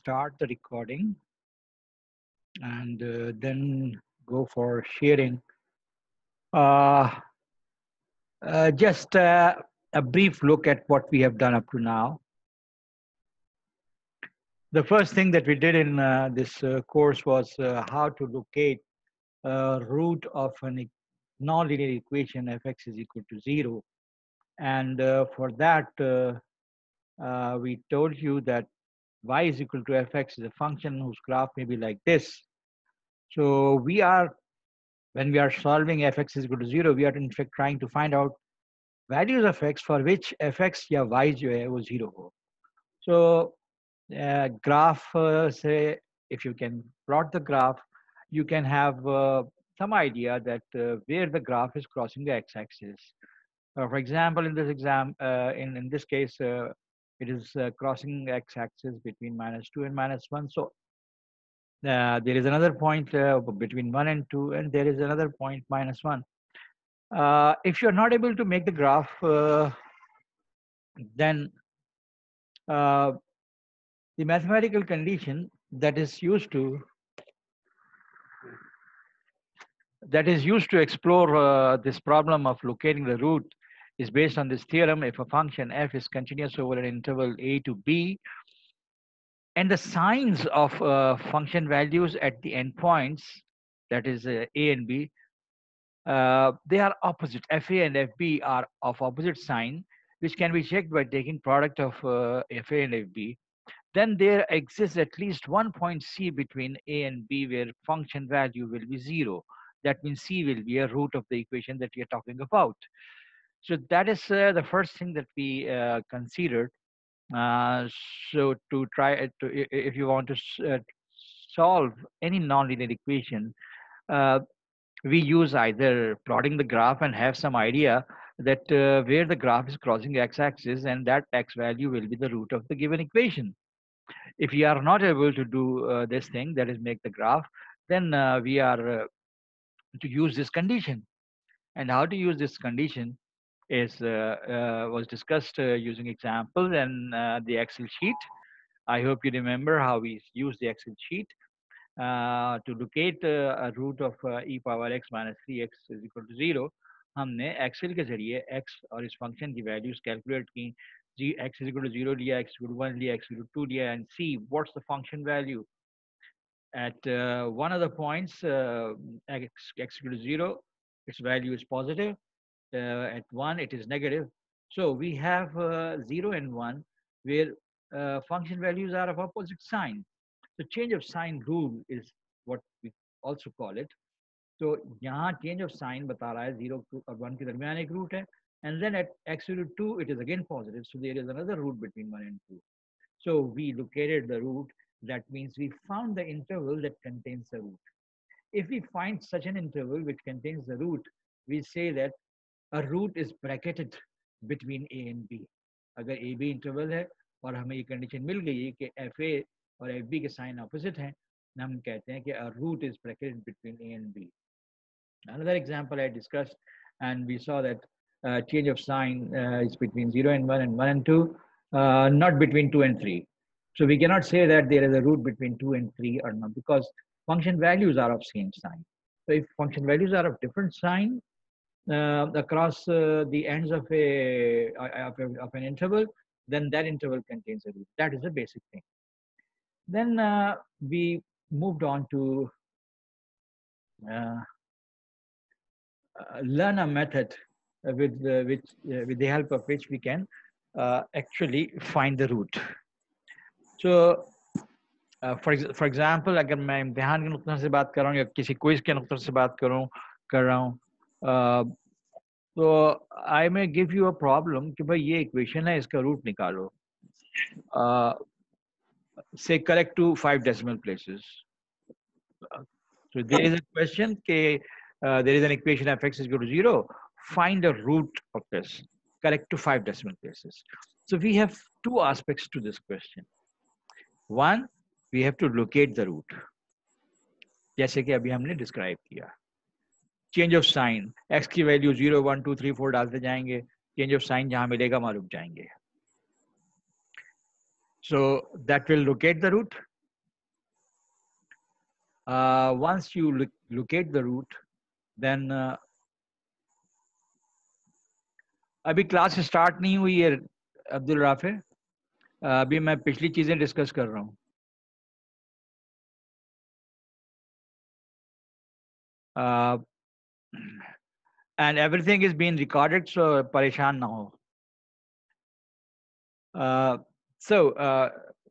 start the recording and then go for sharing. Uh, just a brief look at what we have done up to now. The first thing that we did in this course was how to locate root of a nonlinear equation fx is equal to 0. And for that, we told you that y is equal to fx is a function whose graph may be like this. So when we are solving fx is equal to 0, we are in fact trying to find out values of x for which fx या y जो है वो 0 हो. So graph say if you can plot the graph, you can have some idea that where the graph is crossing the x-axis. For example, in in this case, it is crossing x-axis between -2 and -1. So there is another point between 1 and 2, and there is another point -1. If you're not able to make the graph, then uh, the mathematical condition that is used to explore this problem of locating the root is based on this theorem. If a function f is continuous over an interval a to b, and the signs of function values at the endpoints, that is a and b, they are opposite. fa and fb are of opposite sign, which can be checked by taking product of fa and fb. Then there exists at least one point C between A and B where function value will be 0. That means C will be a root of the equation that we are talking about. So that is the first thing that we considered. Uh, so to try if you want to solve any nonlinear equation, uh, we use either plotting the graph and have some idea that where the graph is crossing x-axis, and that x value will be the root of the given equation. If we are not able to do this thing, that is make the graph, then we are to use this condition. And how to use this condition is was discussed using examples and the Excel sheet. I hope you remember how we use the Excel sheet to locate a root of e power x minus 3x is equal to 0. हमने Excel के जरिए x और इस function की values calculate की. जी x is equal to 0 लिया, x is equal to 1 लिया, x is equal to 2 लिया, and see what's the function value at one of the points. X is equal to 0, its value is positive. At 1 it is negative. So we have 0 and 1 where function values are of opposite sign. So change of sign rule is what we also call it. So यहाँ change of sign बता रहा है 0 और 1 के दरमियान एक root है, and then at x equal to 2 it is again positive. So there is another root between 1 and 2. So we located the root. That means we found the interval that contains the root. If we find such an interval which contains the root, we say that a root is bracketed between a and b. अगर a b interval है और हमें ये condition मिल गई है कि fa और fb के sign opposite हैं, हम कहते हैं कि a root is bracketed between a and b. Another example I discussed, and we saw that change of sign is between 0 and 1 and 1 and 2, not between 2 and 3. So we cannot say that there is a root between 2 and 3 or not, because function values are of same sign. So if function values are of different sign across the ends of an interval, then that interval contains a root. That is a basic thing. Then we moved on to learn a method with the help of which we can actually find the root. So for example, अगर मैं इम्तिहान के नुक्ते से बात कर रहा हूँ या किसी क्विज के नुक्ते से बात कर रहा हूँ, तो I may give you a problem कि भाई ये इक्वेशन है, इसका रूट निकालो. Say correct to 5 decimal places. So there is a question कि there is an equation fx is equal to 0. Find the root of this. Correct to 5 decimal places. So we have two aspects to this question. One, we have to locate the root. जैसे कि अभी हमने describe किया. Change of sign. X की value 0, 1, 2, 3, 4 डालते जाएंगे. Change of sign जहाँ मिलेगा वहाँ रुक जाएंगे. So that will locate the root. once you locate the root, then अभी क्लास स्टार्ट नहीं हुई है अब्दुल राफे, अभी मैं पिछली चीजें डिस्कस कर रहा हूँ. And everything is being recorded, so परेशान ना हो. So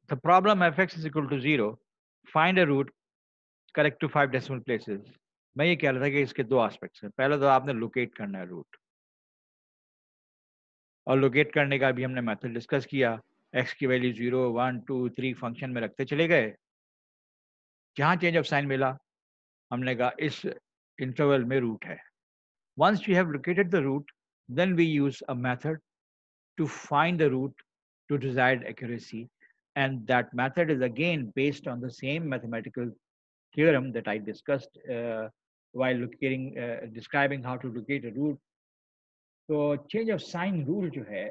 the problem fx is equal to 0. Find a root correct to 5 decimal places. मैं ये कह रहा था कि इसके दो एस्पेक्ट्स हैं. पहले तो आपने लोकेट करना है रूट, और लोकेट करने का भी हमने मेथड डिस्कस किया. x की वैल्यू 0, 1, 2, 3 फंक्शन में रखते चले गए. जहाँ चेंज ऑफ साइन मिला हमने कहा इस इंटरवल में रूट है. Once we have located the root, then we use a method to find the root to desired accuracy, and that method is again based on the same mathematical theorem that I discussed while describing how to locate a root. तो change of sign rule जो है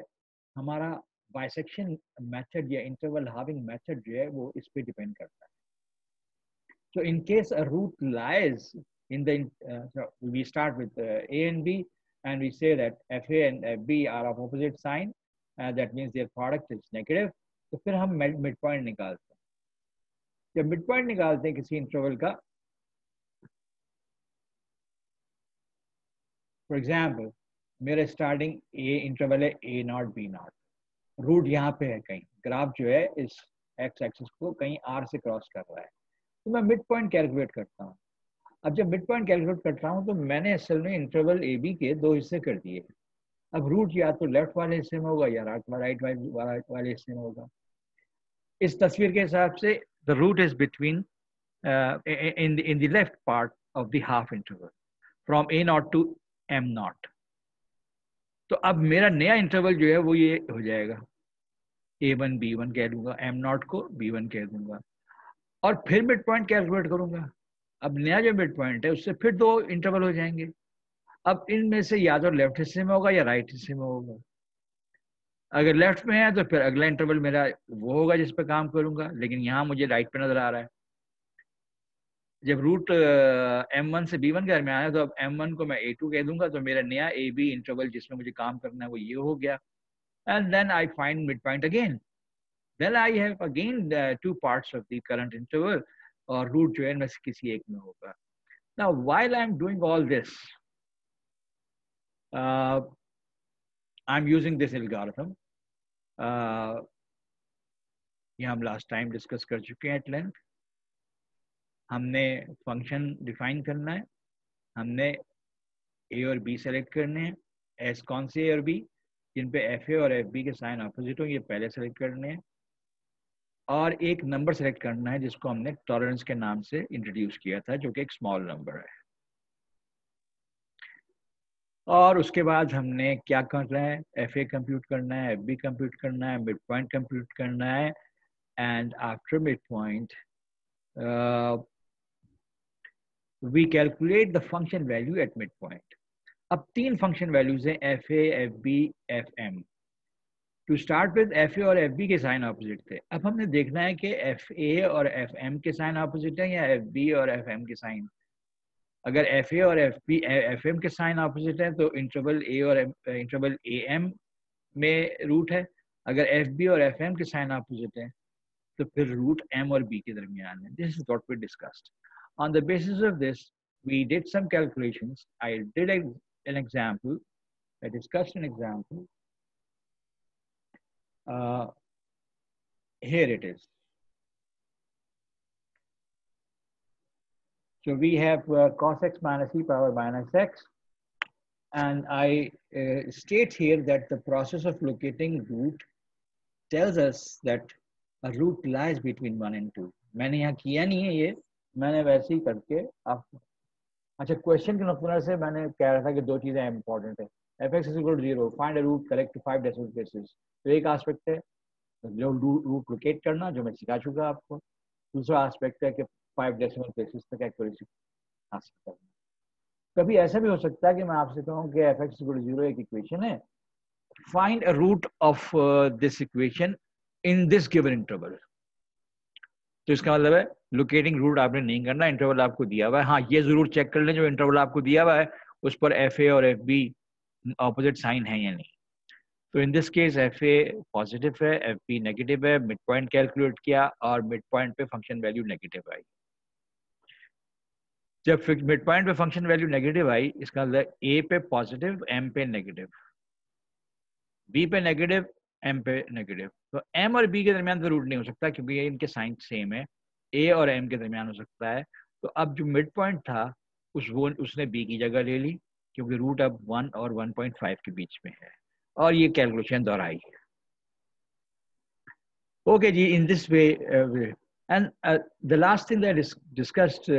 हमारा bisection method या interval halving method जो है वो इस पे depend करता है. So in case a root lies in the so we start with A and B, and we say that FA and FB are of opposite sign, that means their product is negative. तो फिर हम mid point निकालते हैं. जब mid point निकालते हैं किसी interval का, फॉर एग्जाम्पल मेरा स्टार्टिंग ए इंटरवल है A naught B naught, root यहाँ पे है कहीं, ग्राफ जो है इस एक्स एक्सिस को कहीं R से क्रॉस कर रहा है, तो मैं मिड पॉइंट कैलकुलेट करता हूँ. अब जब मिड पॉइंट कैलकुलेट करता हूँ तो मैंने असल में इंटरवल ए बी के दो हिस्से कर दिए. अब रूट या तो लेफ्ट वाले हिस्से में होगा या राइट वाले हिस्से में होगा. इस तस्वीर के हिसाब से the root is between in the left part of the half interval from A naught to M naught. तो अब मेरा नया इंटरवल जो है वो ये हो जाएगा, A1 B1 कह दूंगा, M naught को B1 कह दूंगा, और फिर मिड पॉइंट कैलकुलेट करूंगा. अब नया जो मिड पॉइंट है उससे फिर दो इंटरवल हो जाएंगे. अब इनमें से या तो लेफ्ट हिस्से में होगा या राइट हिस्से में होगा. अगर लेफ्ट में है तो फिर अगला इंटरवल मेरा वो होगा जिस पे काम करूंगा, लेकिन यहाँ मुझे राइट पे नजर आ रहा है. जब रूट M1 से B1 के दरमियान है तो अब M1 को मैं A2 कह दूंगा, तो मेरा नया AB इंटरवल जिसमें मुझे काम करना है वो ये हो गया. And then I find midpoint again. Then I have again two parts of the current interval, और रूट जो है इनमें से किसी एक में होगा. Now while I am doing all this, I am using this algorithm. ये हम लास्ट टाइम डिस्कस कर चुके हैं एट लेंथ. हमने फंक्शन डिफाइन करना है, हमने ए और बी सेलेक्ट करने हैं. एस कौन से ए और बी, जिन पे एफ ए और एफ बी के साइन अपोजिट हो, ये पहले सेलेक्ट करने हैं. और एक नंबर सेलेक्ट करना है जिसको हमने टॉलरेंस के नाम से इंट्रोड्यूस किया था, जो कि एक स्मॉल नंबर है. और उसके बाद हमने क्या करना है, एफ ए कंप्यूट करना है, एफ बी कंप्यूट करना है, मिड पॉइंट कंप्यूट करना है, and after midpoint we calculate the function value at midpoint. अब तीन फंक्शन वैल्यूज हैं, F A, F B, F M. To start with F A और एफ बी के sign opposite थे. अब हमने देखना है कि एफ ए और एफ एम के साइन ऑपोजिट है या एफ बी और एफ एम के साइन. अगर एफ ए और एफ बी एफ एम के साइन ऑपोजिट है तो इंटरवल ए और इंटरवल ए एम में रूट है. अगर एफ बी और एफ एम के साइन ऑपोजिट है तो फिर रूट एम और बी के दरमियान है. This is what we discussed. On the basis of this, we did some calculations. I did an example. I discussed an example. Here it is. So we have cos x minus e power minus x. And I state here that the process of locating root tells us that a root lies between 1 and 2. मैंने यहाँ किया नहीं है ये, मैंने वैसे ही करके आप. अच्छा, क्वेश्चन के नजर से मैंने कह रहा था कि दो चीजें इंपॉर्टेंट है. F X is equal to 0, find a root correct to 5 decimal places. तो एक एस्पेक्ट है जो रूट लोकेट करना, जो मैं सिखा चुका आपको. दूसरा एस्पेक्ट है कि 5 डेसिमल प्लेसेस तक एक्यूरेसी हासिल करना. कभी ऐसा भी हो सकता है कि मैं आपसे कहूँ कि F X is equal to 0 एक इक्वेशन है, find a root of this equation in this given interval. तो इसका मतलब है लोकेटिंग रूट आपने नहीं करना, इंटरवल आपको दिया हुआ है। हाँ, ये जरूर चेक कर लें जो इंटरवल आपको दिया हुआ है उस पर एफ ए और एफ बी ऑपोजिट साइन है या नहीं। तो in this case F A positive है, एफ बी नेगेटिव है, मिड पॉइंट कैलकुलेट किया और मिड पॉइंट पे फंक्शन वैल्यू नेगेटिव आई। जब मिड पॉइंट पे फंक्शन वैल्यू नेगेटिव आई, इसका मतलब ए पे पॉजिटिव, एम पे नेगेटिव, बी पे नेगेटिव, एम पे नेगेटिव। तो एम और बी के दरमियान तो रूट नहीं हो सकता क्योंकि ये इनके साइन सेम है, ए और एम के दरमियान हो सकता है। तो अब जो मिड पॉइंट था उसने बी की जगह ले ली क्योंकि रूट अब 1 और 1.5 के बीच में है, और ये कैलकुलेशन दोहराई है। ओके जी, in this way and the last thing that is discussed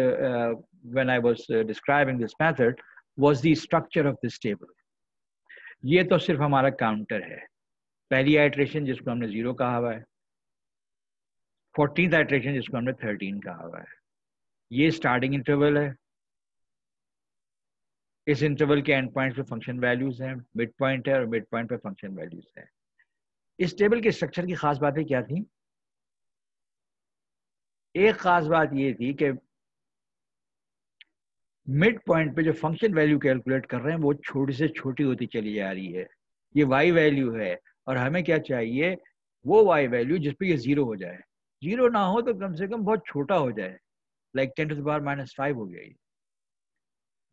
when I was describing this method was the structure of this table. ये तो सिर्फ हमारा काउंटर है, पहली आइट्रेशन जिसको हमने 0 कहा हुआ है, 14th आइट्रेशन जिसको हमने 13 कहा हुआ है, ये स्टार्टिंग इंटरवल है। इस इंटरवल के एंड पॉइंट पे फंक्शन वैल्यूज हैं, मिड पॉइंट है और मिड पॉइंट पे फंक्शन वैल्यूज है। इस टेबल के स्ट्रक्चर की खास बातें क्या थी? एक खास बात ये थी कि मिड पॉइंट पे जो फंक्शन वैल्यू कैलकुलेट कर रहे हैं वो छोटी से छोटी होती चली जा रही है। ये वाई वैल्यू है और हमें क्या चाहिए, वो वाई वैल्यू जिसपे ये 0 हो जाए। 0 ना हो तो कम से कम बहुत छोटा हो जाए, लाइक 10⁻⁻5 हो गया ये।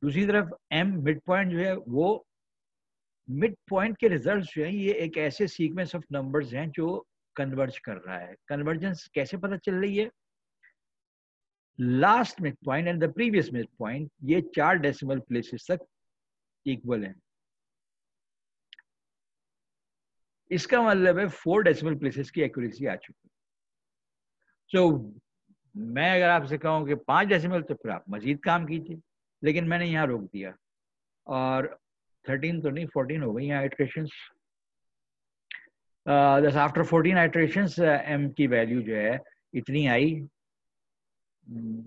दूसरी तरफ एम मिड पॉइंट जो है, वो मिड पॉइंट के रिजल्ट्स जो है ये एक ऐसे सीक्वेंस ऑफ नंबर्स हैं जो कन्वर्ज कर रहा है। कन्वर्जेंस कैसे पता चल रही है? Last mid point and the previous mid point, ये 4 डेसिमल प्लेसेस तक इक्वल है। इसका मतलब है 4 डेसिमल प्लेसेस की एक्यूरेसी आ चुकी है। सो मैं अगर आपसे कहूं कि 5 डेसिमल, तो फिर आप मजीद काम कीजिए, लेकिन मैंने यहाँ रोक दिया। और 13 तो नहीं, 14 हो गई यहाँ इटरेशंस। आफ्टर 14 आइट्रेशंस एम की वैल्यू जो है इतनी आई।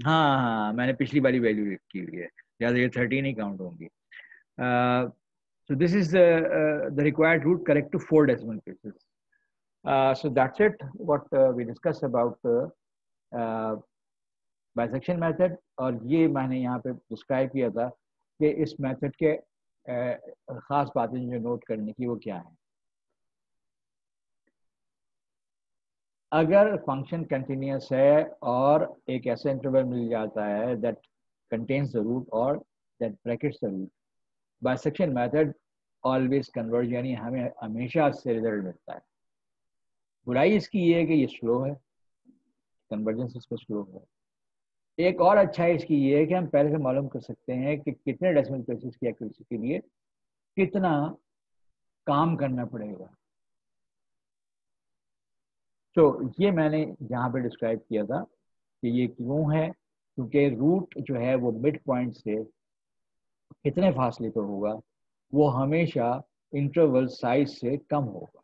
हाँ हाँ, मैंने पिछली वाली वैल्यू लिखी हुई है, या ये 13 ही काउंट होंगी। So this is the required root correct to 4 decimal places. So that's it, what we discussed about uh, bisection method। और ये मैंने यहाँ पे डिस्क्राइब किया था कि इस मेथड के खास बातें जो नोट करने की वो क्या है। अगर फंक्शन कंटिन्यूस है और एक ऐसा इंटरवल मिल जाता है दैट कंटेन्स द रूट और that brackets the root, bisection method always converge, यानी हमें हमेशा इससे रिजल्ट मिलता है। बुराई इसकी ये है कि ये स्लो है, कन्वर्जेंस इसका स्लो है। एक और अच्छा है इसकी ये है कि हम पहले से मालूम कर सकते हैं कि कितने डेसिमल प्लेसेस की एक्यूरेसी के लिए कितना काम करना पड़ेगा। तो ये मैंने यहाँ पे डिस्क्राइब किया था कि ये क्यों है, क्योंकि रूट जो है वो मिड पॉइंट से कितने फासले पर होगा, वो हमेशा इंटरवल साइज से कम होगा।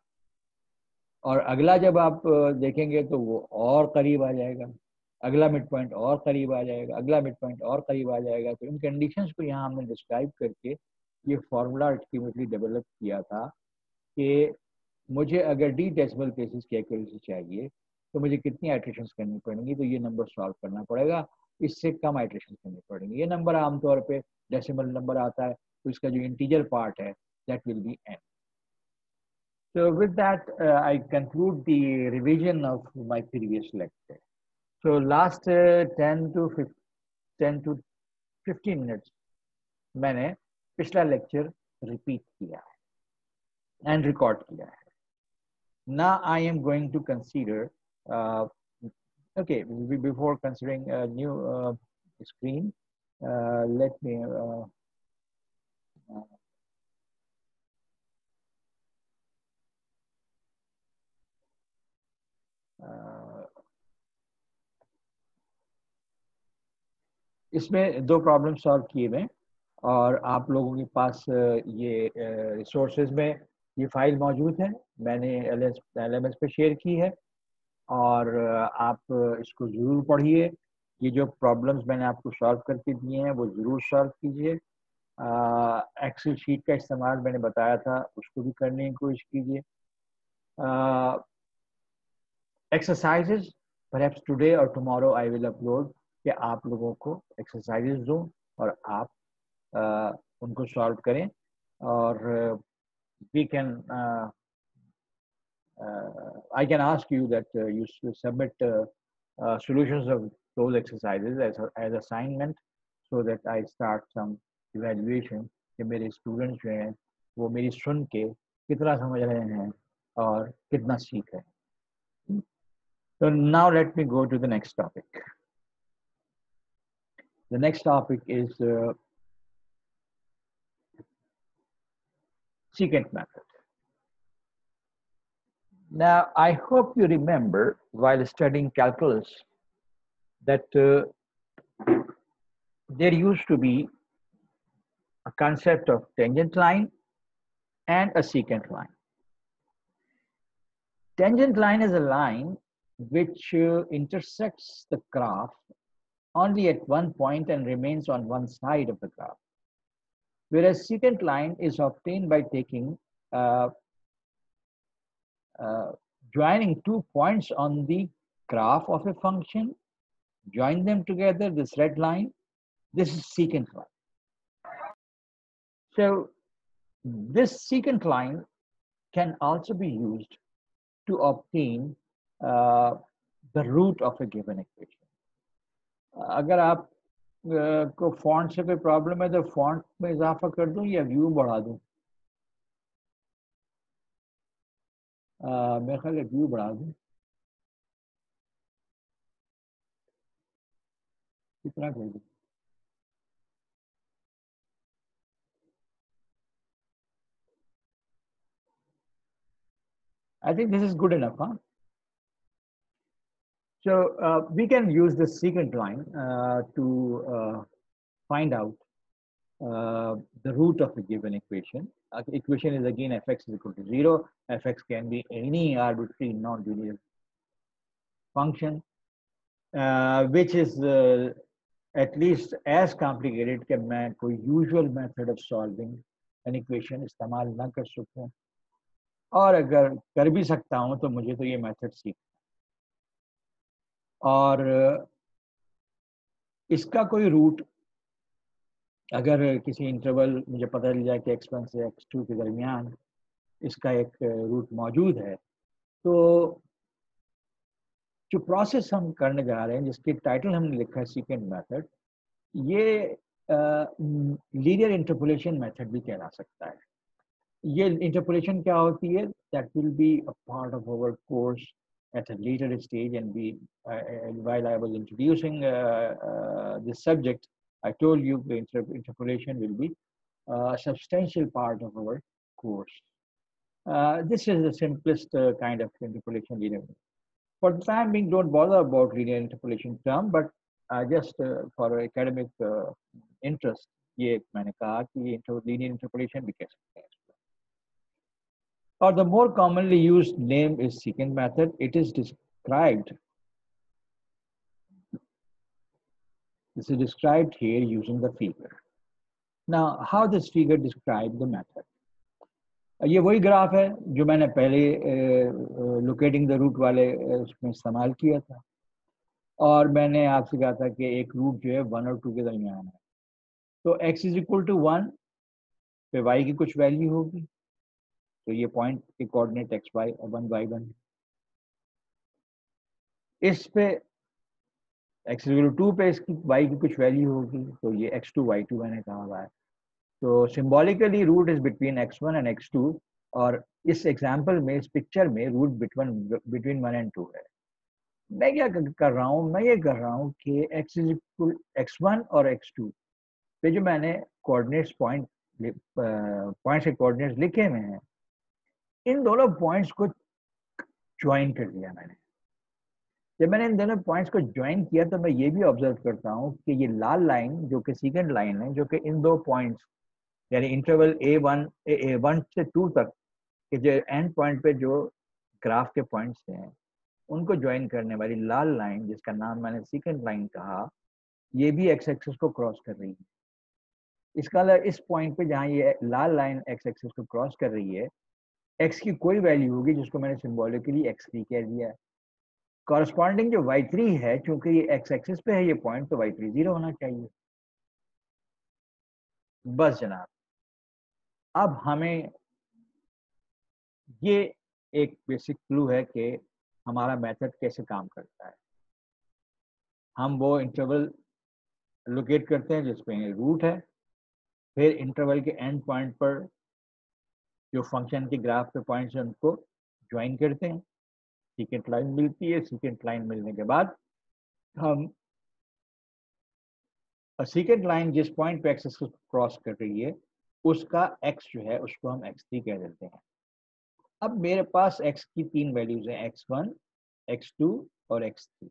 और अगला जब आप देखेंगे तो वो और करीब आ जाएगा, अगला मिड पॉइंट और करीब आ जाएगा, अगला मिड पॉइंट और करीब आ जाएगा। तो इन कंडीशंस को यहाँ हमने डिस्क्राइब करके ये फॉर्मूला अल्टीमेटली डेवलप किया था कि मुझे अगर डी डेसिमल प्लेसेस की एक्यूरेसी चाहिए तो मुझे कितनी आइट्रेशंस करनी पड़ेंगी, तो ये नंबर सॉल्व करना पड़ेगा, इससे कम आइट्रेशन करनी पड़ेंगी। ये नंबर आमतौर पे डेसिमल नंबर आता है, तो इसका जो इंटीजर पार्ट है that will B n। So with that, I conclude the revision of my previous lecture. So last 10 to 15 minutes मैंने पिछला लेक्चर रिपीट किया है एंड रिकॉर्ड किया है। Now I am going to consider, okay, before considering a new screen, let me इसमें 2 problem solve किए हुए, और आप लोगों के पास ये रिसोर्सेज में ये फाइल मौजूद है, मैंने LMS पे शेयर की है, और आप इसको ज़रूर पढ़िए। ये जो प्रॉब्लम्स मैंने आपको सॉल्व करके दिए हैं वो ज़रूर सॉल्व कीजिए। एक्सेल शीट का इस्तेमाल मैंने बताया था, उसको भी करने की कोशिश कीजिए। Exercises Perhaps today or tomorrow I will upload कि आप लोगों को exercises दूं और आप उनको solve करें और we can I can ask you that you submit solutions of those exercises as assignment so that I start some evaluation कि मेरे students जो हैं वो मेरी सुन के कितना समझ रहे हैं और कितना सीख रहे हैं. So now let me go to the next topic. The next topic is secant method. Now, I hope you remember while studying calculus that there used to be a concept of tangent line and a secant line. Tangent line is a line which intersects the graph only at one point and remains on one side of the graph. Whereas secant line is obtained by taking joining 2 points on the graph of a function, join them together, this red line, this is secant line. So this secant line can also be used to obtain the root of a given equation. अगर आप को font से कोई problem है तो font में इजाफा कर दूं या व्यू बढ़ा दूं? मेरे ख्याल व्यू बढ़ा दूं. कितना कर दूं? I think this is good enough, huh? So we can use the secant line to find out the root of a given equation. Equation is again fx is equal to 0. Fx can be any arbitrary non-linear function, which is at least as complicated कि मैं कोई usual method of solving an equation इस्तेमाल ना कर सकूं, और अगर कर भी सकता हूं तो मुझे तो ये मेथड सीखना और इसका कोई रूट अगर किसी इंटरवल मुझे पता चल जाए कि x1 से x2 के दरमियान इसका एक रूट मौजूद है, तो जो प्रोसेस हम करने जा रहे हैं जिसके टाइटल हमने लिखा है सेकेंड मेथड, ये लीनियर इंटरपोलेशन मेथड भी कहला सकता है. ये इंटरपोलेशन क्या होती है? That will be a part of our course at a later stage, and while I was introducing this subject, I told you the interpolation will be a substantial part of our course. This is the simplest kind of interpolation linear. For the time being, don't bother about linear interpolation term, but just for academic interest, ये मैंने कहा कि linear interpolation भी कह सकते हैं. Or the more commonly used name is secant method. It is described. This is described here using the figure. Now, how this figure describes the method? ये वही ग्राफ है जो मैंने पहले लोकेटिंग द रूट वाले उसमें इस्तेमाल किया था, और मैंने आपसे कहा था कि एक रूट जो है 1 और 2 के दरमियान है. तो x इज इक्वल टू 1 पे y की कुछ वैल्यू होगी, तो ये पॉइंट के कोऑर्डिनेट x y 1 y1. इस पे x इक्वल टू 2 पे इसकी y की कुछ वैल्यू होगी, तो ये x2 y2 मैंने कहा हुआ है. तो symbolically root is between x1 and x2, और इस एग्जांपल में, इस पिक्चर में रूट बिटवीन 1 एंड 2 है. मैं क्या कर रहा हूँ? मैं ये कर रहा हूँ कि x इज इक्वल x1 और x2 पे जो मैंने कोऑर्डिनेट्स पॉइंट्स के कोऑर्डिनेट्स लिखे हुए हैं, इन दोनों पॉइंट्स को ज्वाइन कर दिया मैंने. जब मैंने इन दोनों पॉइंट्स को ज्वाइन किया तो मैं ये भी ऑब्जर्व करता हूँ कि ये लाल लाइन जो कि सेकंड लाइन है, जो कि इन दो पॉइंट्स यानी इंटरवल A1 से 2 तक के जो एंड पॉइंट पे जो ग्राफ के पॉइंट्स हैं उनको ज्वाइन करने वाली लाल लाइन, जिसका नाम मैंने सेकंड लाइन कहा, ये भी एक्स एक्सिस को क्रॉस कर रही है. इसका इस पॉइंट पे जहाँ ये लाल लाइन एक्स एक्सिस को क्रॉस कर रही है, एक्स की कोई वैल्यू होगी जिसको मैंने सिंबॉलिकली x3 कह दिया है. कॉरस्पॉन्डिंग जो y3 है, चूंकि ये x एक्सिस पे है ये पॉइंट, तो y3 0 होना चाहिए। बस जनाब, अब हमें ये एक बेसिक क्लू है कि हमारा मेथड कैसे काम करता है। हम वो इंटरवल लोकेट करते हैं जिसमें रूट है, फिर इंटरवल के एंड पॉइंट पर जो फंक्शन के ग्राफ पे पॉइंट्स हैं उनको ज्वाइन करते हैं, सीकेंट लाइन मिलती है। सीकेंट लाइन मिलने के बाद हम सीकेंट लाइन जिस पॉइंट पे एक्सिस को क्रॉस कर रही है उसका x जो है उसको हम x3 कह देते हैं। अब मेरे पास x की 3 वैल्यूज हैं, x1, x2 और x3।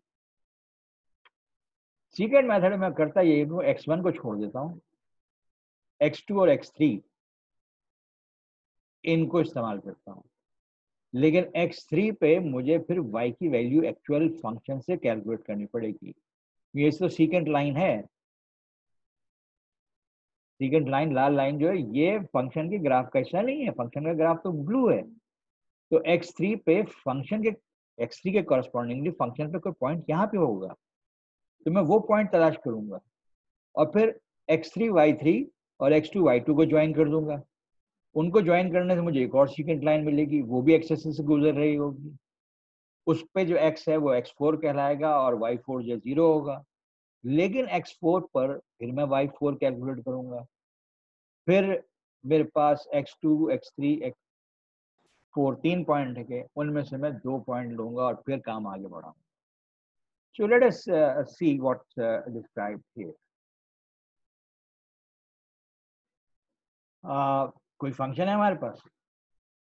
सीकेंट मेथड में करता ये हूँ, x1 को छोड़ देता हूँ, x2 और x3 इनको इस्तेमाल करता हूँ, लेकिन x3 पे मुझे फिर y की वैल्यू एक्चुअल फंक्शन से कैलकुलेट करनी पड़ेगी। ये तो सीकेंट लाइन है, सीकेंट लाइन लाल लाइन जो है ये फंक्शन के ग्राफ का हिस्सा नहीं है, फंक्शन का ग्राफ तो ब्लू है। तो x3 पे फंक्शन के x3 के कॉरस्पॉन्डिंगली फंक्शन पे कोई पॉइंट यहाँ पे होगा, तो मैं वो पॉइंट तलाश करूंगा और फिर x3 y3 और x2 y2 को ज्वाइन कर दूंगा। उनको ज्वाइन करने से मुझे एक और सीकेंट लाइन मिलेगी, वो भी x एक्सिस से गुजर रही होगी। उस पे जो x है वो x4 कहलाएगा और y4 जो 0 होगा। लेकिन x4 पर फिर मैं y4 कैलकुलेट करूंगा, फिर मेरे पास x2 x3 x4 3 पॉइंट है, उनमें से मैं 2 पॉइंट लूंगा और फिर काम आगे बढ़ाऊंगा। So let us see what's described here. कोई फंक्शन है हमारे पास,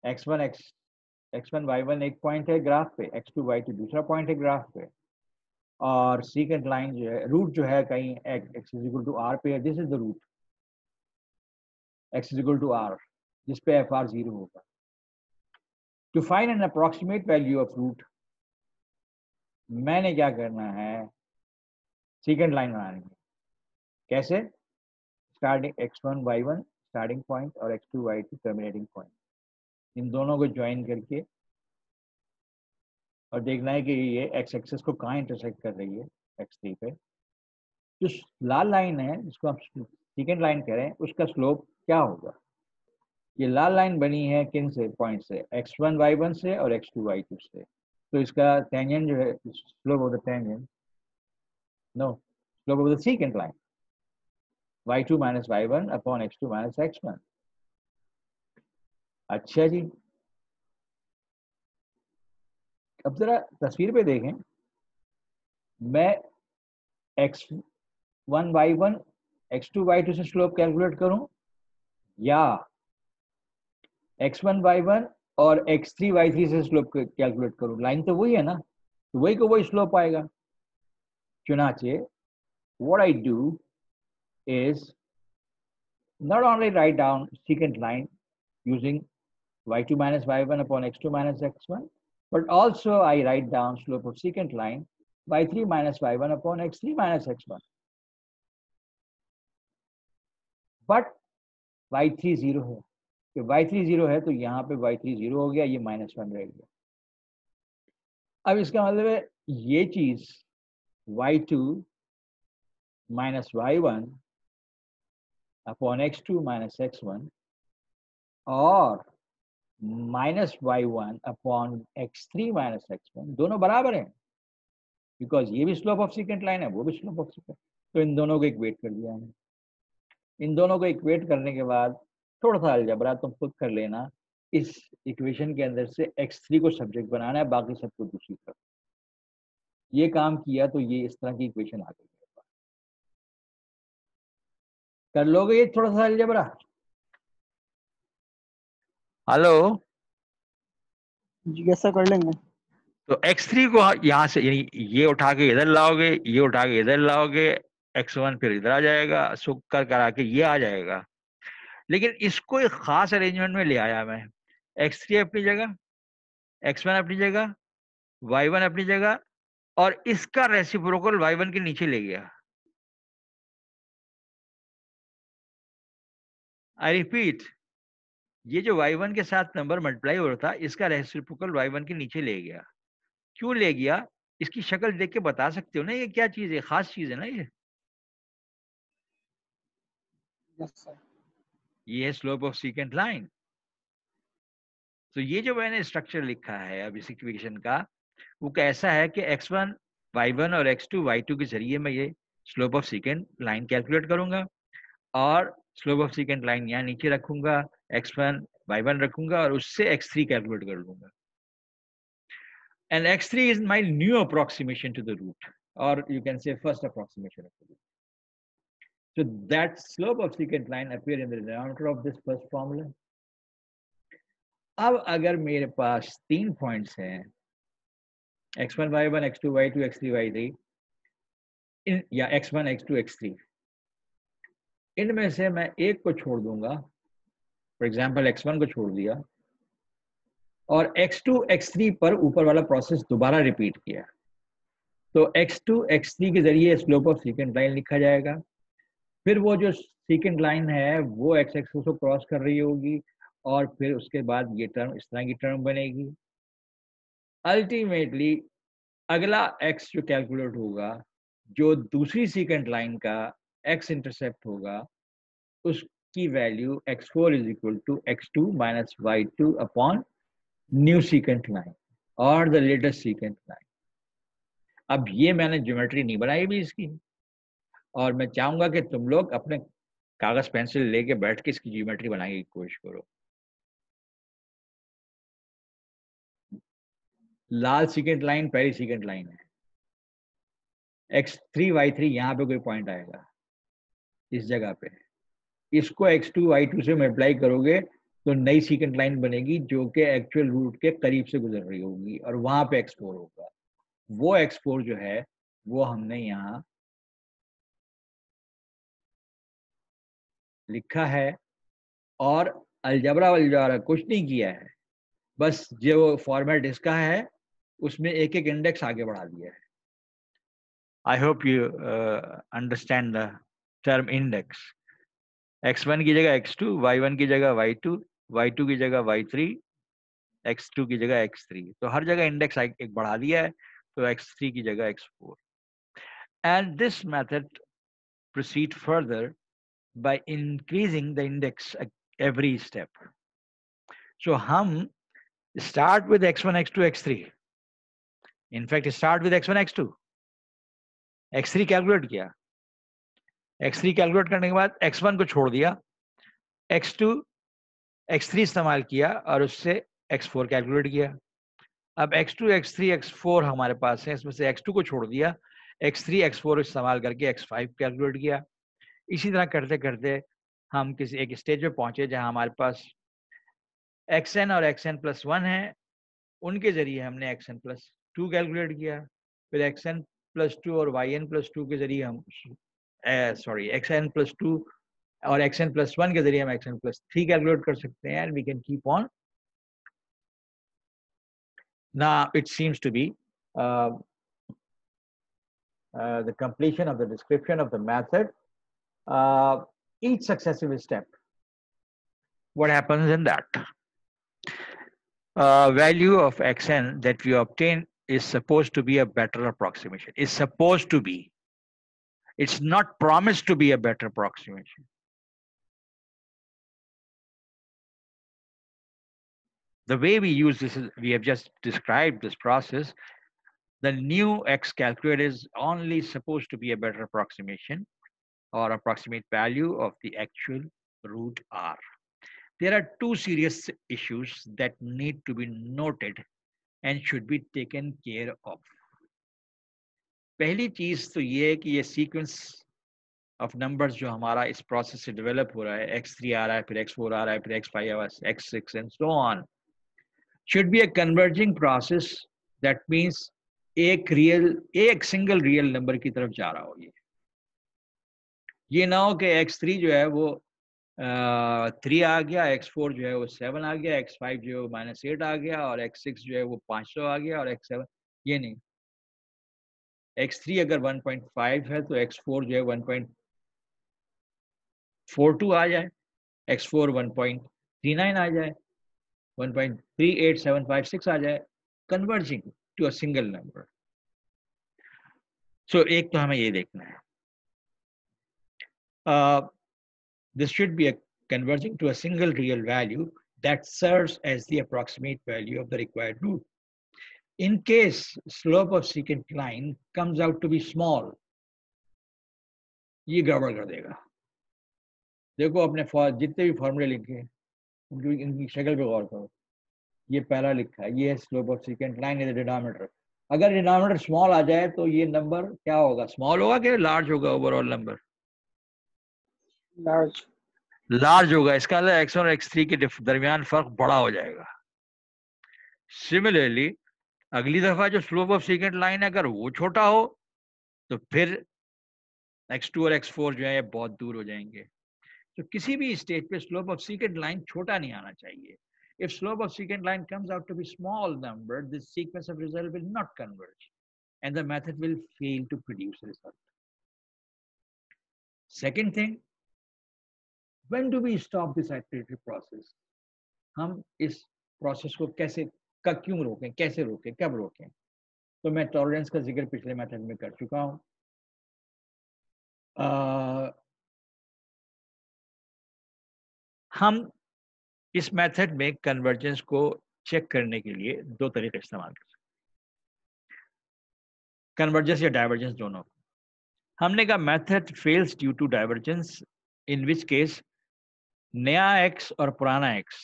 x1 y1 एक पॉइंट है ग्राफ पे, x2 y2 दूसरा पॉइंट है ग्राफ पे, और सीकेंट लाइन जो है रूट जो है कहीं x is equal to r पे है। This is the root, x is equal to r, जिस पे fr 0 होगा। To find an approximate value of root मैंने क्या करना है, सीकेंट लाइन बनानी है। कैसे? Starting x1 y1 starting point और x2 y2 टर्मिनेटिंग पॉइंट, इन दोनों को ज्वाइन करके और देखना है कि ये x एक्सिस को कहाँ इंटरसेक्ट कर रही है, x3 पे। जो लाल लाइन है जिसको आप सीकेंट लाइन कह रहे हैं उसका स्लोप क्या होगा? ये लाल लाइन बनी है किन से पॉइंट से, x1 y1 से और x2 y2 से। तो इसका टेंजेंट जो है, slope of the tangent, no, slope of the secant line y2 minus y1 upon x2 minus x1। अच्छा जी, अब जरा तस्वीर पे देखें, मैं x1 y1 x2 y2 से स्लोप कैलकुलेट करूं या x1 y1 और x3 y3 से स्लोप कैलकुलेट करूं? लाइन तो वही है ना, तो वही को वही स्लोप आएगा। चुनाचे what I do is not only write down secant line using y2 minus y1 upon x2 minus x1, but also I write down slope of secant line y3 minus y1 upon x3 minus x1. But y3 0 है, तो y3 0 है तो यहाँ पे y3 0 हो गया, ये -1 रह गया। अब इसका मतलब है ये चीज y2 minus y1 upon x2 minus x1 और -y1 upon x3 minus x1 दोनों बराबर हैं, बिकॉज ये भी स्लोप ऑफ सीकेंट लाइन है, वो भी स्लोप ऑफ सीकेंट। तो इन दोनों को इक्वेट कर दिया हमने। इन दोनों को इक्वेट करने के बाद थोड़ा सा अलजबरा तुम खुद कर लेना, इस इक्वेशन के अंदर से x3 को सब्जेक्ट बनाना है, बाकी सबको दूसरी तरफ। ये काम किया तो ये इस तरह की इक्वेशन आ गई। कर लोगे ये थोड़ा सा अलजबरा? हेलो जी कैसा कर लेंगे। तो x3 को यहाँ से यानी ये उठा के इधर लाओगे, ये उठा के इधर लाओगे, x1 फिर इधर आ जाएगा, सुख कर करा के ये आ जाएगा। लेकिन इसको एक खास अरेंजमेंट में ले आया मैं, x3 अपनी जगह, x1 अपनी जगह, y1 अपनी जगह, और इसका रेसिप्रोकल y1 के नीचे ले गया। आई रिपीट, ये जो y1 के साथ नंबर मल्टीप्लाई हो रहा था इसका रेसिप्रोकल y1 के नीचे ले गया। क्यों ले गया? इसकी शक्ल देख के बता सकते हो ना ये क्या चीज है, खास चीज है ना ये? Yes sir. ये है स्लोप ऑफ सीकेंट लाइन। तो ये जो मैंने स्ट्रक्चर लिखा है अब इस इक्वेशन का, वो कैसा है कि x1 y1 और x2 y2 के जरिए मैं ये slope of secant line calculate करूंगा, और स्लोप ऑफ सीकेंट लाइन यहाँ नीचे रखूंगा, x1 y1 रखूंगा और उससे x3 कैलकुलेट कर लूंगा। And x3 is my new approximation to the root, or you can say first approximation of the root. So that slope of secant line appear in the denominator of this first formula. अब अगर मेरे पास 3 points हैं, x1 y1 x2 y2 x3 y3, या x1 x2 x3, इनमें से मैं एक को छोड़ दूंगा, फॉर एग्जाम्पल x1 को छोड़ दिया, और x2 x3 पर ऊपर वाला प्रोसेस दोबारा रिपीट किया, तो x2 x3 के जरिए स्लोप ऑफ सीकेंट लाइन लिखा जाएगा। फिर वो जो सीकेंट लाइन है वो एक्स एक्सिस को क्रॉस कर रही होगी, और फिर उसके बाद ये टर्म इस तरह की टर्म बनेगी। अल्टीमेटली अगला एक्स जो कैलकुलेट होगा, जो दूसरी सीकेंट लाइन का एक्स इंटरसेप्ट होगा, उसकी value x4 is equal to x2 minus y2 upon new secant line और द लेटेस्ट सीकेंट लाइन। अब ये मैंने ज्योमेट्री नहीं बनाई भी इसकी, और मैं चाहूंगा कि तुम लोग अपने कागज पेंसिल लेके बैठ के इसकी ज्योमेट्री बनाने की कोशिश करो। लाल सीकेंट लाइन पहली सीकेंट लाइन है, x3 y3 यहाँ पे कोई पॉइंट आएगा इस जगह पे, इसको x2 y2 से मल्टीप्लाई करोगे तो नई सीकेंट लाइन बनेगी जो कि एक्चुअल रूट के करीब से गुजर रही होगी, और वहां पे x4 होगा। वो x4 जो है वो हमने यहाँ लिखा है, और अलजबरा वलजबरा कुछ नहीं किया है, बस जो फॉर्मेट इसका है उसमें एक एक इंडेक्स आगे बढ़ा दिया है। I hope you understand the term index. x1 की जगह x2, y1 की जगह y2, y2 की जगह y3, x2 की जगह x3, तो हर जगह इंडेक्स एक बढ़ा दिया है, तो x3 की जगह x4। And this method proceed further by increasing the index at every step. So हम start with x1 x2 x3, in fact start with x1 x2, x3 calculate किया, x3 कैलकुलेट करने के बाद x1 को छोड़ दिया, x2 x3 इस्तेमाल किया और उससे x4 कैलकुलेट किया। अब x2 x3 x4 हमारे पास है, इसमें से x2 को छोड़ दिया, x3 x4 इस्तेमाल करके x5 कैलकुलेट किया। इसी तरह करते करते हम किसी एक स्टेज पे पहुंचे जहां हमारे पास xn और xn+1 है, उनके जरिए हमने xn+2 कैलकुलेट किया। फिर xn+2 और yn+2 के जरिए हम xn+2 और xn+1 के जरिए हम xn+3 कैलकुलेट कर सकते हैं, and we can keep on. Now it seems to be the completion of the description of the method. Each successive step, what happens in that? Value of xn that we obtain is supposed to be a better approximation. Is supposed to be. It's not promised to be a better approximation. The way we use this is, we have just described this process. The new x calculator is only supposed to be a better approximation or approximate value of the actual root r. There are two serious issues that need to be noted and should be taken care of. पहली चीज तो ये है कि ये sequence of numbers जो हमारा इस प्रोसेस से डेवलप हो रहा है, x3 आ रहा है, फिर x4 आ रहा है, फिर x5 आ रहा है, x6 and so on, should be a converging process. That means एक सिंगल रियल नंबर की तरफ जा रहा हो। ये ना हो कि x3 जो है वो 3 आ गया, x4 जो है वो 7 आ गया, x5 जो है वो -8 आ गया, और x6 जो है वो 500 आ गया, और x7 ये नहीं। x3 अगर 1.5 है तो x4 जो है 1.42 आ जाए, x4 1.39 आ जाए, 1.38756 आ जाए, converging to a single number. सो एक तो हमें ये देखना है, this should be a converging to a single real value that serves as the approximate value of the required root. In case slope of secant line comes out to be small, ये गड़बड़ कर देगा। देखो अपने जितने भी फॉर्मूले लिखे इनकी शक्ल पे गौर करो, ये पहला लिखा है, ये है slope of second line in the denominator. अगर डिनोमिनेटर स्मॉल आ जाए तो ये नंबर क्या होगा, स्मॉल होगा कि लार्ज होगा? ओवरऑल नंबर लार्ज लार्ज होगा। इसका मतलब x1 और x3 के दरमियान फर्क बड़ा हो जाएगा। सिमिलरली अगली दफा जो स्लोप ऑफ सेकेंड लाइन है अगर वो छोटा हो तो फिर x2 और x4 जो है बहुत दूर हो जाएंगे। तो किसी भी स्टेज पे स्लोप ऑफ secant line छोटा नहीं आना चाहिए। If slope of secant line comes out to be small number, this sequence of result will not converge and the method will fail to produce result. Second thing, when do we stop this iteratory process? हम इस process को कैसे क्यों रोकें, कैसे रोकें, कब रोकें? तो मैं टॉलरेंस का जिक्र पिछले मेथड में कर चुका हूं। हम इस मेथड में कन्वर्जेंस को चेक करने के लिए दो तरीके इस्तेमाल कर सकते हैं, कन्वर्जेंस या डाइवर्जेंस दोनों। हमने कहा method fails due to divergence, in which case नया एक्स और पुराना एक्स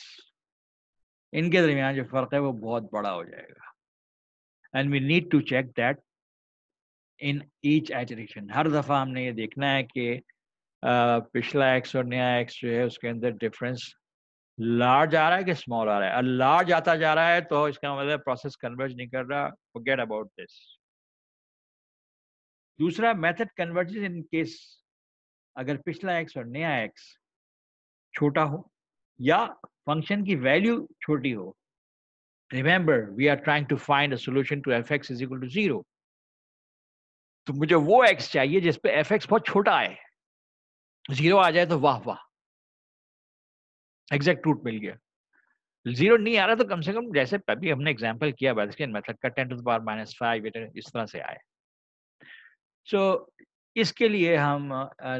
इनके दरमियान जो फर्क है वो बहुत बड़ा हो जाएगा। And we need to check that in each iteration. हर दफा हमने ये देखना है कि पिछला एक्स और नया एक्स जो है उसके अंदर डिफरेंस लार्ज आ रहा है कि स्मॉल आ रहा है। और लार्ज आता जा रहा है तो इसका मतलब प्रोसेस कन्वर्ज नहीं कर रहा, फॉरगेट अबाउट दिस। दूसरा मेथड कन्वर्जेस इन केस अगर पिछला एक्स और नया एक्स छोटा हो या फंक्शन की वैल्यू छोटी हो। Remember we are trying to find a solution to F X is equal to 0। तो मुझे वो एक्स चाहिए जिस पे एफ एक्स बहुत छोटा है, 0 आ जाए तो वाह वाह, एग्जैक्ट रूट मिल गया। 0 नहीं आ रहा तो कम से कम जैसे अभी हमने एग्जांपल किया बायस्किन मेथड का 10 टू द पावर -5 इस तरह से आए। सो इसके लिए हम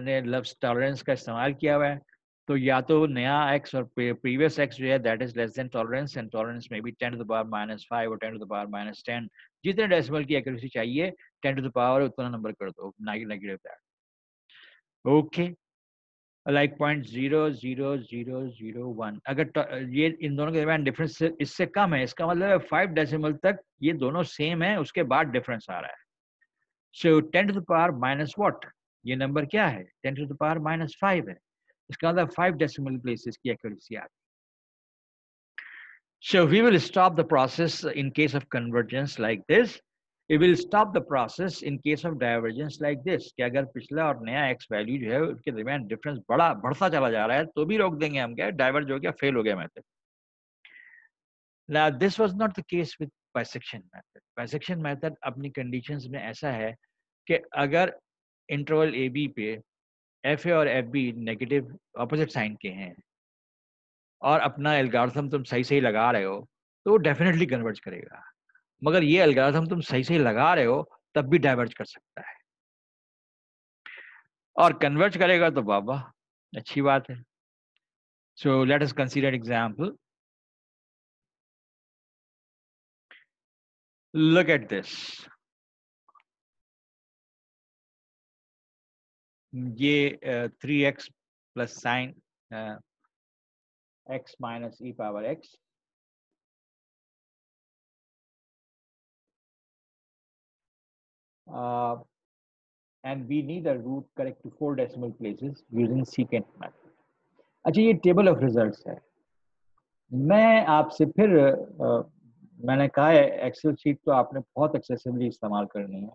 ने लव्स टॉलरेंस का इस्तेमाल किया हुआ है। तो या तो नया एक्स और प्रीवियस एक्स जो है that is less than tolerance, and tolerance में भी 10 टू द पावर -5 और 10 टू द पावर -10, जितने डेसिमल की एक्यूरेसी चाहिए 10 टू द पावर उतना नंबर कर दो, नेगेटिव दैट। ओके, लाइक 0.00001 अगर ये इन दोनों के दरमियान डिफरेंस इससे कम है, इसका मतलब 5 डेसिमल तक ये दोनों सेम है, उसके बाद डिफरेंस आ रहा है। So 10 to the power minus what, ये नंबर क्या है, 10 टू द पावर -5 है, इसका मतलब 5 डेसिमल प्लेसेस की एक्यूरेसी आ रही है। So we will stop the process in case of convergence like this. It will stop the process in case of divergence like this, कि अगर पिछला और नया x वैल्यू जो है उसके दरमियान डिफरेंस बढ़ता चला जा रहा है तो भी रोक देंगे हम, क्या डाइवर्ज हो गया, फेल हो गया method. Now this was not the case with bisection method. Bisection method अपनी conditions में ऐसा है कि अगर इंटरवल ए बी पे एफ ए और F B negative opposite sign के हैं और अपना एल्गोरिथम तुम सही सही लगा रहे हो तो वो डेफिनेटली कन्वर्ज करेगा। मगर ये एल्गोरिथम तुम सही सही लगा रहे हो तब भी डाइवर्ज कर सकता है, और कन्वर्ज करेगा तो बाबा अच्छी बात है। So let us consider example. Look at this, ये 3x plus sign x minus e power x, and we need a root correct to 4 decimal places using secant method. अच्छा, ये टेबल ऑफ रिजल्ट्स है। मैं आपसे फिर मैंने कहा है एक्सेल शीट तो आपने बहुत एक्सेसिवली इस्तेमाल करनी है।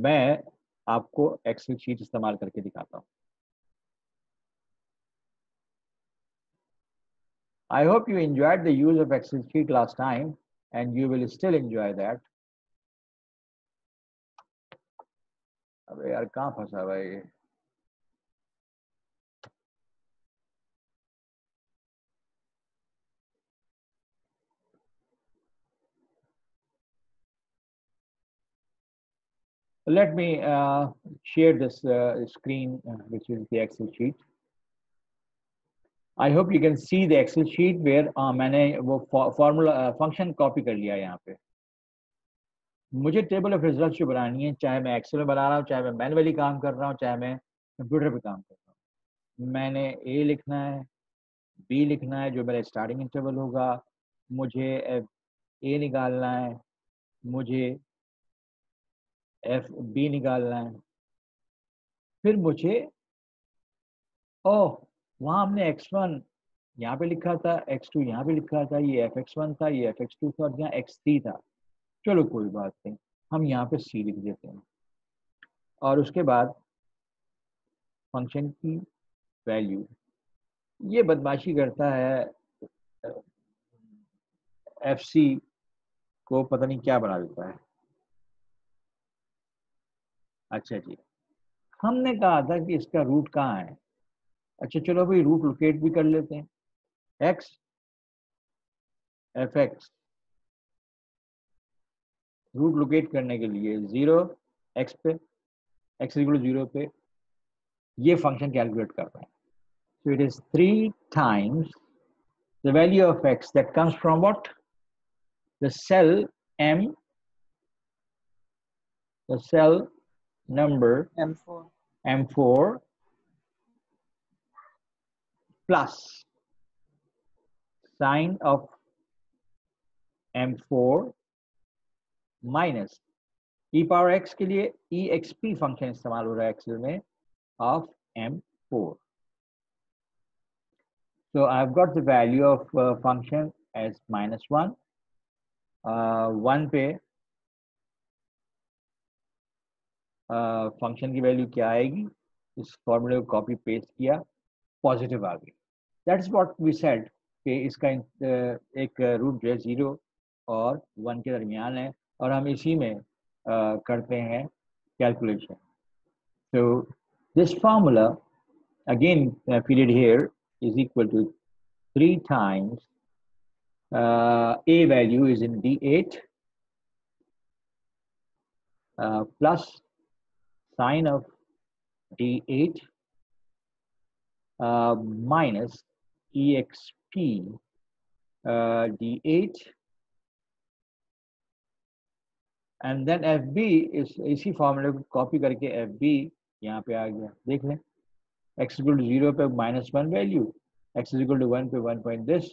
मैं आपको एक्सेल शीट इस्तेमाल करके दिखाता हूँ। I hope you enjoyed the use of Excel sheet last time and you will still enjoy that. अबे यार कहाँ फंसा भाई? let me share this screen, which is the Excel sheet. I hope you can see the Excel sheet where मैंने वो formula function copy कर लिया है यहाँ पे. मुझे टेबल ऑफ रिजल्ट जो बनानी है, चाहे मैं एक्सेल में बना रहा हूँ, चाहे मैं मैनुअली काम कर रहा हूँ, चाहे मैं कंप्यूटर पे काम कर रहा हूँ. मैंने ए लिखना है, बी लिखना है जो मेरा स्टार्टिंग इंटरवल होगा, मुझे ए निकालना है, मुझे एफ बी निकालना है, फिर मुझे ओह वहाँ हमने x1 यहाँ पे लिखा था, x2 यहाँ पे लिखा था, ये fx1 था, ये fx2 था और यहाँ x3 था. चलो कोई बात नहीं, हम यहाँ पे c लिख देते हैं और उसके बाद फंक्शन की वैल्यू. ये बदमाशी करता है, fc को पता नहीं क्या बना देता है. अच्छा जी, हमने कहा था कि इसका रूट कहाँ है. अच्छा चलो भाई रूट लोकेट भी कर लेते हैं. x fx रूट लोकेट करने के लिए 0 x पे x इक्वल 0 पे ये फंक्शन कैलकुलेट कर रहे हैं. So it is 3 times the value of x that comes from what? The cell M, the cell number M4. M4 plus sine of M4 minus e power x के लिए exp function इस्तेमाल हो रहा है Excel में of M4. So I've got the value of function as -1. 1 पे function की value क्या आएगी, इस फॉर्मूले को कॉपी पेस्ट किया, पॉजिटिव आ गई. That is what we said कि इसका एक रूट जो है 0 और 1 के दरमियान है और हम इसी में करते हैं calculation. So this formula again fitted here is equal to 3 times a value is in D8 plus sine of D8 minus exp D8 and then FB is इसी फॉर्मूले को कॉपी करके FB यहाँ पे आ गया. देख लें x इक्वल टू 0 पे -1 वैल्यू, x इक्वल टू 1 पे 1 point this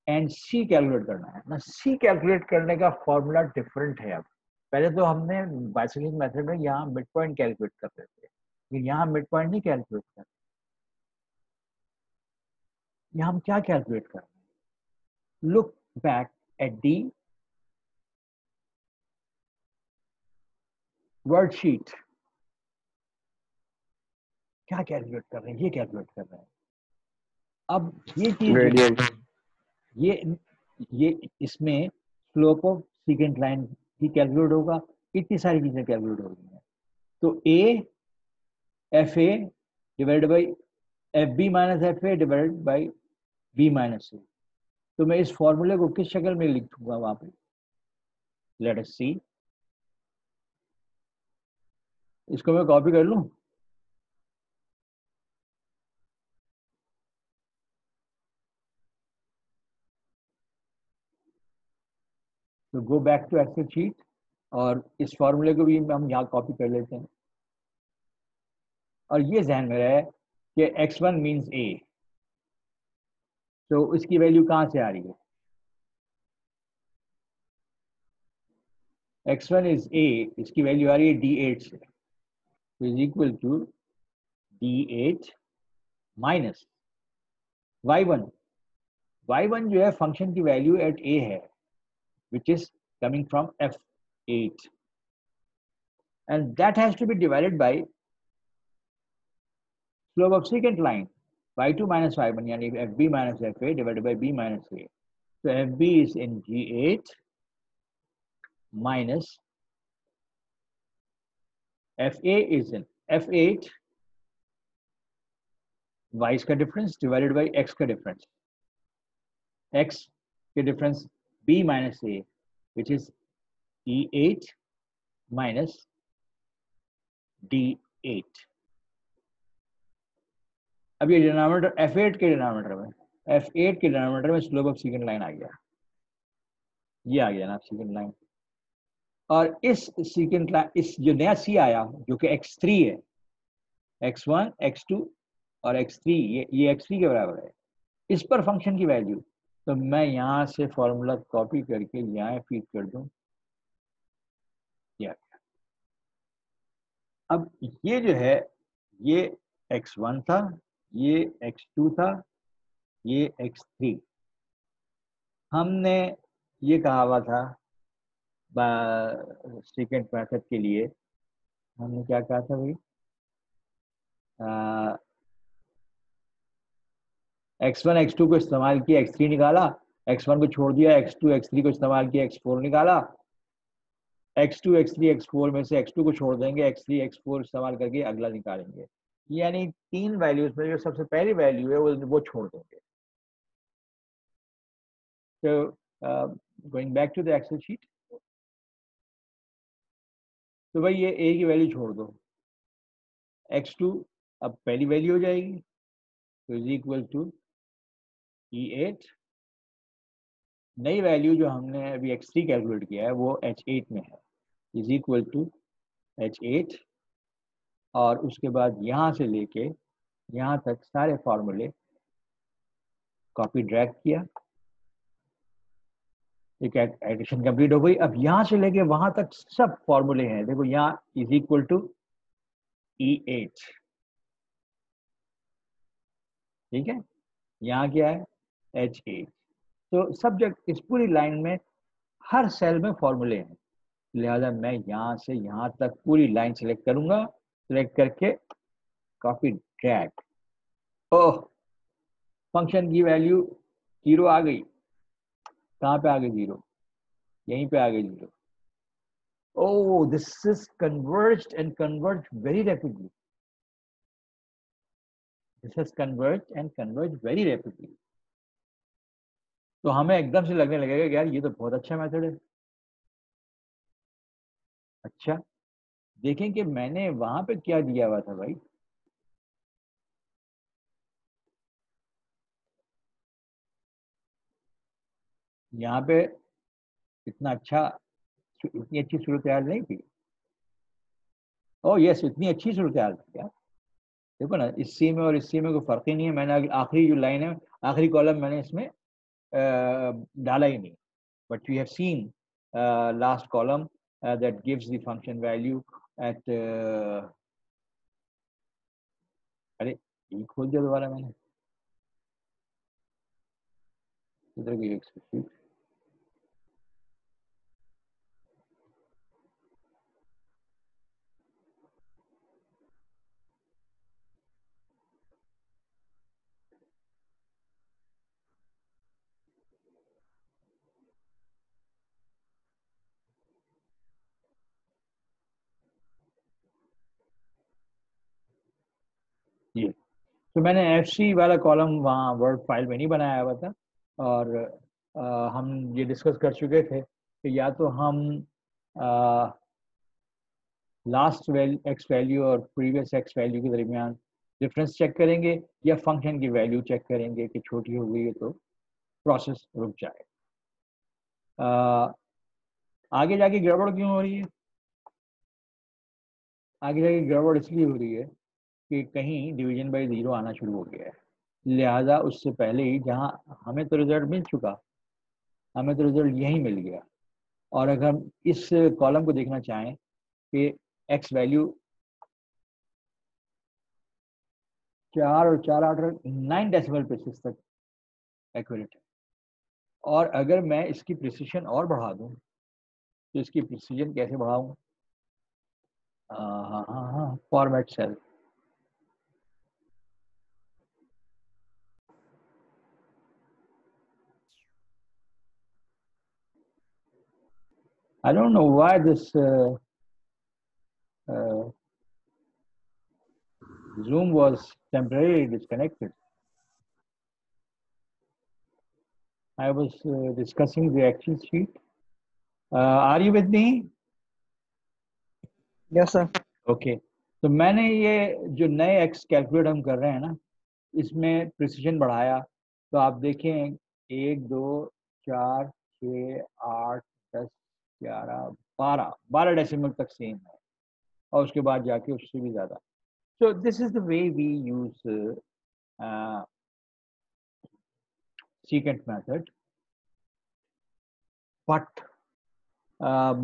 and c calculate करना है ना. c कैलकुलेट करने का फॉर्मूला डिफरेंट है. अब पहले तो हमने बाइसेक्लिक मेथड में यहाँ मिड पॉइंट कैलकुलेट करते थे, लेकिन यहाँ मिड पॉइंट नहीं कैलकुलेट करते. यहाँ हम क्या कैलकुलेट कर रहे हैं? Look back at the worksheet. क्या कैलकुलेट कर रहे हैं? ये कैलकुलेट कर रहे हैं. अब ये चीज ये इसमें स्लोप ऑफ सेकेंड लाइन की कैलकुलेट होगा, इतनी सारी चीजें कैलकुलेट हो रही हैं. तो A F A divided by F B minus F A divided by B minus A. तो मैं इस फॉर्मूले को किस शक्ल में लिखूंगा वहां पे? Let us see. इसको मैं कॉपी कर लूं. तो go back to Excel sheet और इस फॉर्मूले को भी हम यहाँ कॉपी कर लेते हैं और ये ध्यान में रहे कि x1 मीन्स a. तो इसकी वैल्यू कहाँ से आ रही है? x1 इज a, इसकी वैल्यू आ रही है d8 से. तो is equal to d8 minus y1. y1 जो है फंक्शन की वैल्यू एट a है, which is coming from f8 and that has to be divided by slope of secant line y2 minus y1 यानी fb minus fa divided by b minus a. So fb is in g8 minus fa is in f8 y का difference divided by x का difference, x के difference b minus a which is e8 minus D8। अब ये denominator F8 के denominator में, F8 के denominator में slope of secant line आ गया, ये आ गया ना सीकेंट लाइन। और इस सीकेंट लाइन, इस जो नया C आया जो कि X3 है, X1, X2 और X3, ये X3 के बराबर है, इस पर फंक्शन की वैल्यू, तो मैं यहाँ से फॉर्मूला कॉपी करके यहाँ फीड कर दूं। अब ये जो है, ये X1 था, ये X2 था, ये X3। हमने ये कहा हुआ था सीकेंट मेथड के लिए, हमने क्या कहा था भाई, X1 X2 को इस्तेमाल किया, X3 निकाला, X1 को छोड़ दिया, X2 X3 को इस्तेमाल किया, X4 निकाला, X2 X3 X4 में से X2 को छोड़ देंगे, X3 X4 इस्तेमाल करके अगला निकालेंगे। यानी 3 वैल्यूज में जो सबसे पहली वैल्यू है वो छोड़ देंगे। तो going back to the Excel sheet, तो भाई ये A की वैल्यू छोड़ दो, X2 अब पहली वैल्यू हो जाएगी, तो इज इक्वल टू E8। नई वैल्यू जो हमने अभी X3 कैलकुलेट किया है वो H8 में है, इज इक्वल टू H8। और उसके बाद यहाँ से लेके यहाँ तक सारे फॉर्मूले कॉपी ड्रैग किया, एक एडिशन कंप्लीट हो गई। अब यहाँ से लेके वहां तक सब फॉर्मूले हैं, देखो यहाँ इज इक्वल टू E8, ठीक है, यहाँ क्या है H8। तो सब्जेक्ट इस पूरी लाइन में हर सेल में फॉर्मूले हैं, लिहाजा मैं यहाँ से यहाँ तक पूरी लाइन सेलेक्ट करूंगा, सेलेक्ट करके कॉपी ड्रैग। ओह, फंक्शन की वैल्यू 0 आ गई, कहाँ पे आ गई 0, यहीं पे आ गई 0। Oh, this is converged and converged very rapidly. This has converged and converged very rapidly. तो हमें एकदम से लगने लगेगा कि यार ये तो बहुत अच्छा मेथड है। अच्छा, देखें कि मैंने वहां पे क्या दिया हुआ था भाई, यहाँ पे इतना अच्छा, इतनी अच्छी सूरत हाल नहीं थी। ओह यस, इतनी अच्छी सूरत हाल थी यार। देखो ना, इस सी में और इस सी में कोई फर्क ही नहीं है। मैंने आखिरी जो लाइन है, आखिरी कॉलम मैंने इसमें डाला ही नहीं, but we have seen last column that gives the function value at अरे ये खोल दिया दोबारा मैंने, इधर की एक्सप्रेशन। ये तो मैंने FC वाला कॉलम वहाँ वर्ड फाइल में नहीं बनाया हुआ था, और हम ये डिस्कस कर चुके थे कि या तो हम लास्ट एक्स वैल्यू और प्रीवियस एक्स वैल्यू के दरमियान डिफरेंस चेक करेंगे, या फंक्शन की वैल्यू चेक करेंगे कि छोटी हो गई है तो प्रोसेस रुक जाए। आगे जाके गड़बड़ क्यों हो रही है? आगे जाके गड़बड़ इसलिए हो रही है कि कहीं डिवीजन बाय 0 आना शुरू हो गया है, लिहाजा उससे पहले ही जहां हमें तो रिजल्ट मिल चुका, हमें तो रिजल्ट यही मिल गया। और अगर हम इस कॉलम को देखना चाहें कि एक्स वैल्यू 4 और 4 8 9 डेसिमल प्लेसेस तक एक्यूरेट है, और अगर मैं इसकी प्रिसिशन और बढ़ा दूं तो इसकी प्रिसिशन कैसे बढ़ाऊं? हाँ, format cell. I don't know why this Zoom was temporarily disconnected. I was discussing the Excel sheet. Are you with me? Yes, sir. Okay. तो मैंने ये जो नए एक्स कैलकुलेट हम कर रहे हैं ना, इसमें प्रिसीजन बढ़ाया। तो आप देखें 1 2 4 6 8 10 11 12 डेसिमल तक सेम है, और उसके बाद जाके उससे भी ज़्यादा। So this is the way we use secant method. But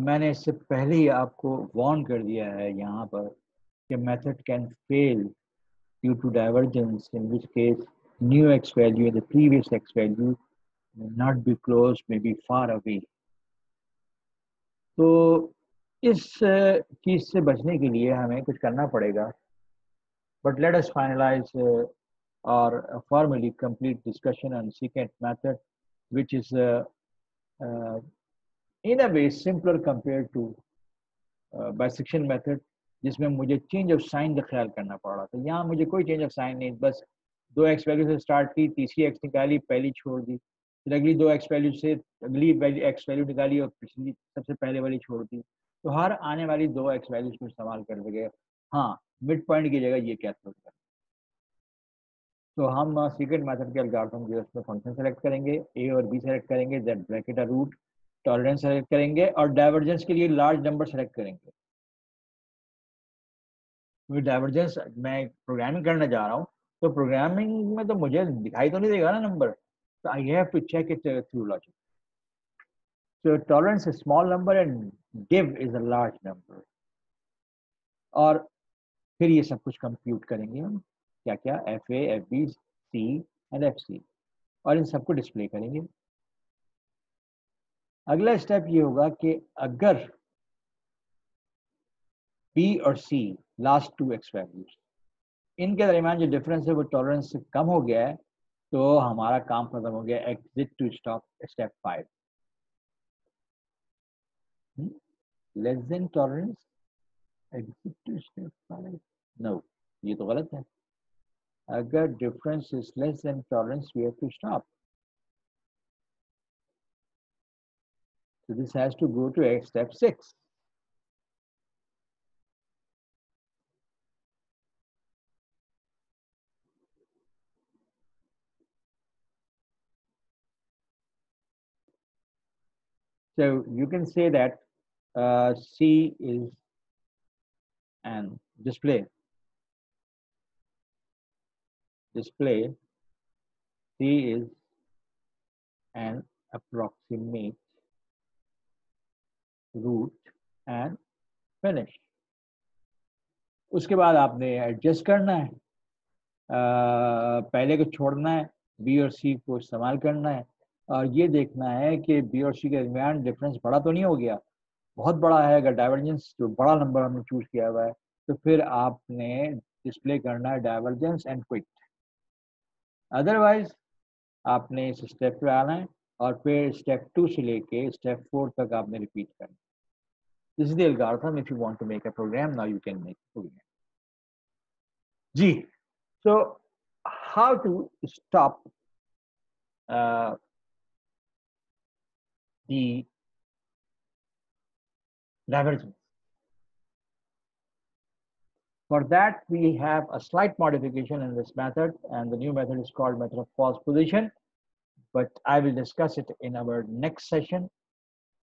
मैंने इससे पहले ही आपको वार्न कर दिया है यहाँ पर कि method can fail due to divergence, in which case new x value and the previous x value may not be close, may be far away. तो इस चीज से बचने के लिए हमें कुछ करना पड़ेगा। But let us finalize or formally complete discussion on secant method, which is uh, in a way simpler compared to bisection method, जिसमें मुझे चेंज ऑफ साइन का ख्याल करना पड़ रहा था। यहाँ मुझे कोई चेंज ऑफ साइन नहीं, बस 2x वैल्यू से स्टार्ट की, तीसरी x निकाली, पहली छोड़ दी, फिर अगली 2x वैल्यू से अगली x वैल्यू निकाली और पिछली सबसे पहले वाली छोड़ दी। तो हर आने वाली 2x वैल्यूज को इस्तेमाल कर गए। हाँ, मिड पॉइंट की जगह ये कैलकुलेट करें। तो हम सीक्रेट मेथड के एल्गोरिथम जो उसमें फंक्शन सेलेक्ट करेंगे, ए और बी सेलेक्ट करेंगे, that bracket a root, tolerance select करेंगे और डाइवर्जेंस के लिए लार्ज नंबर सेलेक्ट करेंगे। क्योंकि डाइवर्जेंस मैं प्रोग्रामिंग करने जा रहा हूँ, तो प्रोग्रामिंग में तो मुझे दिखाई तो नहीं देगा ना नंबर, तो I have to check it through logic. So tolerance is small number and div is a large number. और फिर ये सब कुछ कंप्यूट करेंगे हम, क्या क्या, F A, F B, C and F C, और इन सबको डिस्प्ले करेंगे। अगला स्टेप ये होगा कि अगर बी और सी लास्ट 2x वैल्यूज, इनके दरमियान जो डिफरेंस है वो टॉलरेंस से कम हो गया है, तो हमारा काम खत्म हो गया। Exit to stop step 5। Less than tolerance, exit to step 5, no, ये तो गलत है। अगर difference is less than tolerance, we have to stop. So this has to go to step 6. So you can say that C is an display. C is an approximate root and finish. उसके बाद आपने adjust करना है, पहले को छोड़ना है, B और सी को इस्तेमाल करना है, और ये देखना है कि बी और सी के दरमियान डिफरेंस बड़ा तो नहीं हो गया। बहुत बड़ा है, अगर डाइवर्जेंस जो बड़ा नंबर हमने चूज किया हुआ है, तो फिर आपने डिस्प्ले करना है डाइवर्जेंस एंड क्विट। अदरवाइज आपने इस स्टेप पे आना है और फिर स्टेप 2 से लेके स्टेप 4 तक आपने रिपीट करना है। This is the algorithm. If you want to make a program, now you can make program. जी, so how to stop the divergence. For that, we have a slight modification in this method, and the new method is called method of false position, but I will discuss it in our next session.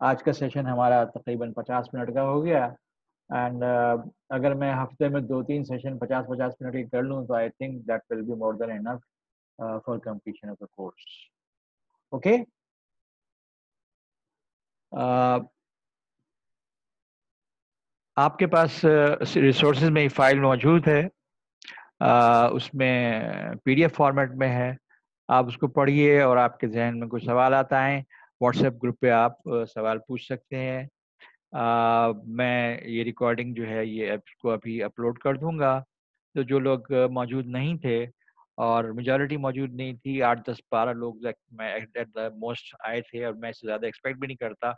आज का session हमारा तकरीबन 50 minute का हो गया, and अगर मैं हफ्ते में 2-3 सेशन 50-50 मिनट की कर लूँ, तो I think that will be more than enough for completion of the course. Okay, आपके पास रिसोर्सेज में फाइल मौजूद है, उसमें पीडीएफ फॉर्मेट में है। आप उसको पढ़िए और आपके जहन में कुछ सवाल आता है, व्हाट्सएप ग्रुप पे आप सवाल पूछ सकते हैं। मैं ये रिकॉर्डिंग जो है ये आपको अभी अपलोड कर दूंगा। तो जो लोग मौजूद नहीं थे, और मेजॉरिटी मौजूद नहीं थी, 8-10-12 लोग मैं एट द मोस्ट आए थे, और मैं इससे ज़्यादा एक्सपेक्ट भी नहीं करता,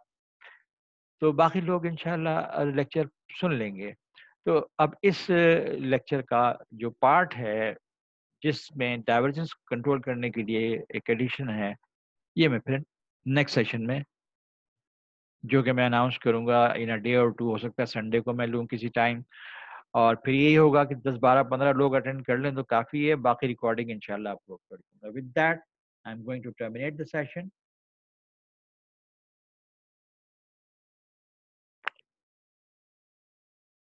तो बाकी लोग इंशाल्लाह लेक्चर सुन लेंगे। तो अब इस लेक्चर का जो पार्ट है जिसमें डाइवर्जेंस कंट्रोल करने के लिए एक एडिशन है, ये मैं फिर नेक्स्ट सेशन में, जो कि मैं अनाउंस करूंगा इन अ डे और 2, हो सकता है संडे को मैं लूँ किसी टाइम, और फिर यही होगा कि 10 12 15 लोग अटेंड कर लें तो काफ़ी है, बाकी रिकॉर्डिंग इंशाल्लाह अपलोड कर दूंगा. With that I am going to terminate the session.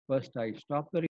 First I stop the